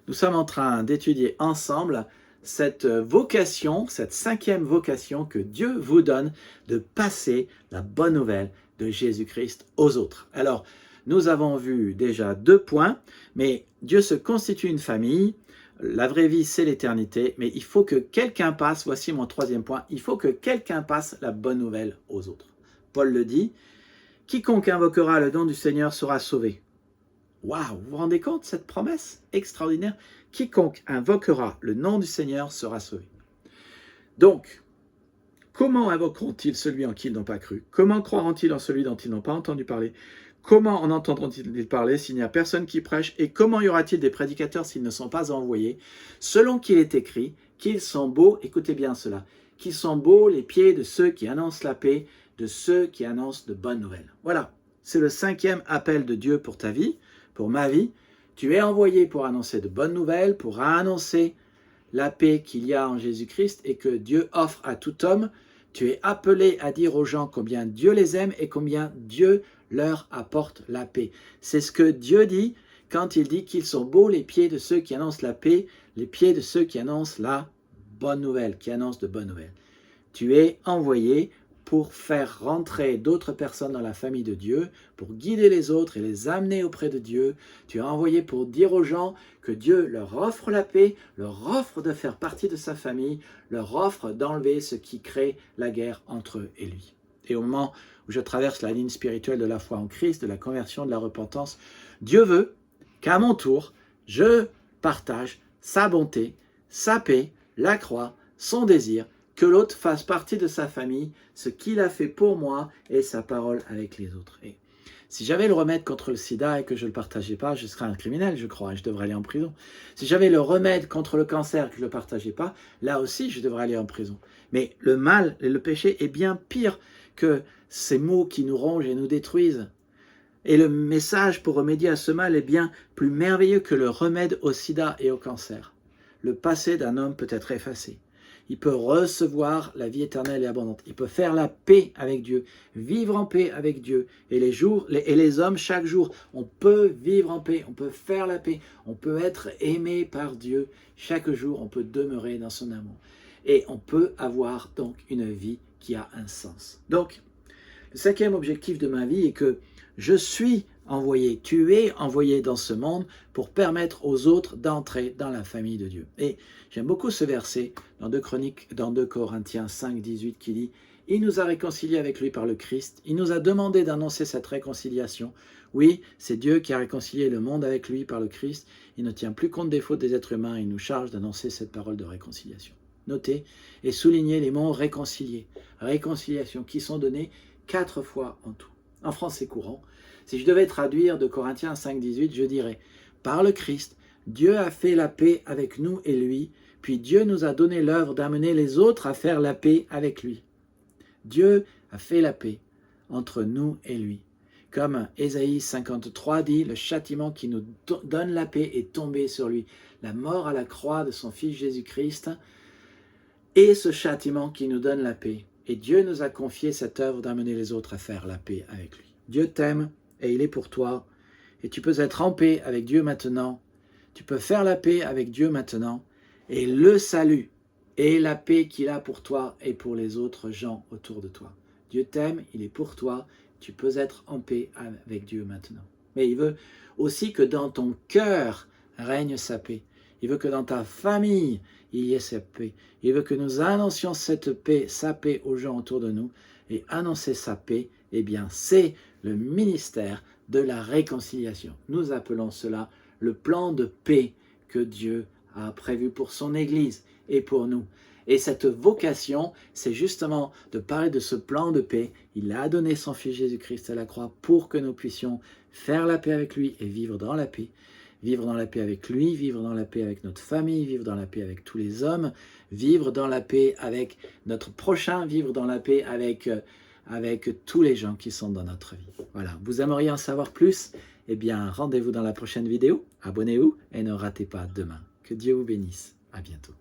Nous sommes en train d'étudier ensemble cette vocation, cette 5e vocation que Dieu vous donne de passer la bonne nouvelle de Jésus-Christ aux autres. Alors, nous avons vu déjà 2 points, mais Dieu se constitue une famille. La vraie vie, c'est l'éternité, mais il faut que quelqu'un passe, voici mon 3e point, il faut que quelqu'un passe la bonne nouvelle aux autres. Paul le dit, « Quiconque invoquera le nom du Seigneur sera sauvé. » Waouh, vous vous rendez compte, cette promesse extraordinaire? Quiconque invoquera le nom du Seigneur sera sauvé. Donc, comment invoqueront-ils celui en qui ils n'ont pas cru? Comment croiront-ils en celui dont ils n'ont pas entendu parler? Comment en entendront-ils parler s'il n'y a personne qui prêche? Et comment y aura-t-il des prédicateurs s'ils ne sont pas envoyés? Selon qu'il est écrit qu'ils sont beaux, écoutez bien cela, qu'ils sont beaux les pieds de ceux qui annoncent la paix, de ceux qui annoncent de bonnes nouvelles. Voilà, c'est le 5e appel de Dieu pour ta vie, pour ma vie. Tu es envoyé pour annoncer de bonnes nouvelles, pour annoncer la paix qu'il y a en Jésus-Christ et que Dieu offre à tout homme. Tu es appelé à dire aux gens combien Dieu les aime et combien Dieu leur apporte la paix. C'est ce que Dieu dit quand il dit qu'ils sont beaux les pieds de ceux qui annoncent la paix, les pieds de ceux qui annoncent la bonne nouvelle, qui annoncent de bonnes nouvelles. Tu es envoyé pour faire rentrer d'autres personnes dans la famille de Dieu, pour guider les autres et les amener auprès de Dieu. Tu es envoyé pour dire aux gens que Dieu leur offre la paix, leur offre de faire partie de sa famille, leur offre d'enlever ce qui crée la guerre entre eux et lui. Et au moment où je traverse la ligne spirituelle de la foi en Christ, de la conversion, de la repentance, Dieu veut qu'à mon tour, je partage sa bonté, sa paix, la croix, son désir, que l'autre fasse partie de sa famille, ce qu'il a fait pour moi et sa parole avec les autres. Et si j'avais le remède contre le sida et que je ne le partageais pas, je serais un criminel, je crois, et je devrais aller en prison. Si j'avais le remède contre le cancer et que je ne le partageais pas, là aussi, je devrais aller en prison. Mais le mal et le péché est bien pire que ces maux qui nous rongent et nous détruisent. Et le message pour remédier à ce mal est bien plus merveilleux que le remède au sida et au cancer. Le passé d'un homme peut être effacé. Il peut recevoir la vie éternelle et abondante. Il peut faire la paix avec Dieu, vivre en paix avec Dieu. Et les hommes, chaque jour, on peut vivre en paix, on peut faire la paix, on peut être aimé par Dieu. Chaque jour, on peut demeurer dans son amour. Et on peut avoir donc une vie qui a un sens. Donc, le 5e objectif de ma vie est que je suis envoyé, tu es envoyé dans ce monde pour permettre aux autres d'entrer dans la famille de Dieu. Et j'aime beaucoup ce verset dans 2 Corinthiens 5, 18 qui dit « Il nous a réconciliés avec lui par le Christ, il nous a demandé d'annoncer cette réconciliation. Oui, c'est Dieu qui a réconcilié le monde avec lui par le Christ, il ne tient plus compte des fautes des êtres humains, il nous charge d'annoncer cette parole de réconciliation. » Notez et soulignez les mots « réconcilier »,« réconciliation » qui sont donnés 4 fois en tout. En français courant, si je devais traduire de Corinthiens 5, 18, je dirais « Par le Christ, Dieu a fait la paix avec nous et lui, puis Dieu nous a donné l'œuvre d'amener les autres à faire la paix avec lui. » Dieu a fait la paix entre nous et lui. Comme Ésaïe 53 dit, le châtiment qui nous donne la paix est tombé sur lui. La mort à la croix de son Fils Jésus-Christ est ce châtiment qui nous donne la paix. Et Dieu nous a confié cette œuvre d'amener les autres à faire la paix avec lui. Dieu t'aime et il est pour toi. Et tu peux être en paix avec Dieu maintenant. Tu peux faire la paix avec Dieu maintenant. Et le salut et la paix qu'il a pour toi et pour les autres gens autour de toi. Dieu t'aime, il est pour toi. Tu peux être en paix avec Dieu maintenant. Mais il veut aussi que dans ton cœur règne sa paix. Il veut que dans ta famille, il y ait cette paix. Il veut que nous annoncions cette paix, sa paix aux gens autour de nous. Et annoncer sa paix, eh bien, c'est le ministère de la réconciliation. Nous appelons cela le plan de paix que Dieu a prévu pour son Église et pour nous. Et cette vocation, c'est justement de parler de ce plan de paix. Il a donné son Fils Jésus-Christ à la croix pour que nous puissions faire la paix avec lui et vivre dans la paix. Vivre dans la paix avec lui, vivre dans la paix avec notre famille, vivre dans la paix avec tous les hommes, vivre dans la paix avec notre prochain, vivre dans la paix avec tous les gens qui sont dans notre vie. Voilà, vous aimeriez en savoir plus? Eh bien, rendez-vous dans la prochaine vidéo, abonnez-vous et ne ratez pas demain. Que Dieu vous bénisse. À bientôt.